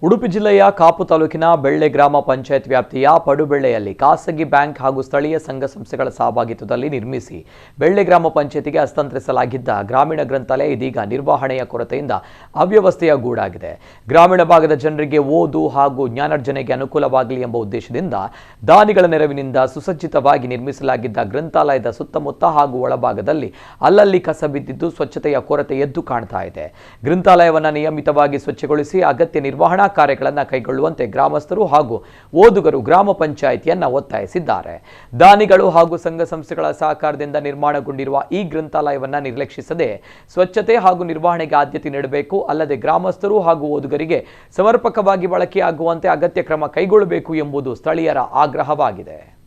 ಉಡುಪಿ ಜಿಲ್ಲೆಯ ಕಾಪು ತಾಲೂಕಿನ ಬೆಳ್ಳೆ ಗ್ರಾಮ ಪಂಚಾಯತ್ ವ್ಯಾಪ್ತಿಯ ಪಡುಬೆಳ್ಳೆಯಲ್ಲಿ ಖಾಸಗಿ ಬ್ಯಾಂಕ್ ಹಾಗೂ ಸ್ಥಳೀಯ ಸಂಘ ಸಂಸ್ಥೆಗಳ ಸಹಭಾಗಿತ್ವದಲ್ಲಿ ನಿರ್ಮಿಸಿ ಬೆಳ್ಳೆ ಗ್ರಾಮ ಪಂಚಾಯತಿಗೆ ಹಸ್ತಾಂತರಿಸಲಾಗಿದ್ದ ಗ್ರಾಮೀಣ ಗ್ರಂಥಾಲಯ ಇದೀಗ ನಿರ್ವಹಣೆಯ ಕೊರತೆಯಿಂದ ಅವ್ಯವಸ್ಥೆಯ ಗೂಡಾಗಿದೆ. ಗ್ರಾಮೀಣ ಭಾಗದ ಜನರಿಗೆ ಓದು ಹಾಗೂ ಜ್ಞಾನಾರ್ಜನೆಗೆ ಅನುಕೂಲವಾಗಲಿ ಎಂಬ ಉದ್ದೇಶದಿಂದ ದಾನಿಗಳ ನೆರವಿನಿಂದ ಸುಸಜ್ಜಿತವಾಗಿ ನಿರ್ಮಿಸಲಾಗಿದ್ದ ಗ್ರಂಥಾಲಯದ ಸುತ್ತಮುತ್ತ ಹಾಗೂ ಒಳಭಾಗದಲ್ಲಿ ಅಲ್ಲಲ್ಲಿ ಕಸ ಬಿದ್ದಿದ್ದು ಸ್ವಚ್ಛತೆಯ ಕೊರತೆ ಎದ್ದು ಕಾಣ್ತಾ ಇದೆ. ಗ್ರಂಥಾಲಯವನ್ನು ನಿಯಮಿತವಾಗಿ ಸ್ವಚ್ಛಗೊಳಿಸಿ ಅಗತ್ಯ ನಿರ್ವಹಣಾ ಕಾರ್ಯಗಳನ್ನು ಕೈಗೊಳ್ಳುವಂತೆ ಗ್ರಾಮಸ್ಥರು ಹಾಗೂ ಓದುಗರು ಗ್ರಾಮ ಪಂಚಾಯಿತಿಯನ್ನ ಒತ್ತಾಯಿಸಿದ್ದಾರೆ. ದಾನಿಗಳು ಹಾಗೂ ಸಂಘ ಸಂಸ್ಥೆಗಳ ಸಹಕಾರದಿಂದ ನಿರ್ಮಾಣಗೊಂಡಿರುವ ಈ ಗ್ರಂಥಾಲಯವನ್ನು ನಿರ್ಲಕ್ಷಿಸದೆ ಸ್ವಚ್ಛತೆ ಹಾಗೂ ನಿರ್ವಹಣೆಗೆ ಆದ್ಯತೆ ನೀಡಬೇಕು. ಅಲ್ಲದೆ ಗ್ರಾಮಸ್ಥರು ಹಾಗೂ ಓದುಗರಿಗೆ ಸಮರ್ಪಕವಾಗಿ ಬಳಕೆಯಾಗುವಂತೆ ಅಗತ್ಯ ಕ್ರಮ ಕೈಗೊಳ್ಳಬೇಕು ಎಂಬುದು ಸ್ಥಳೀಯರ ಆಗ್ರಹವಾಗಿದೆ.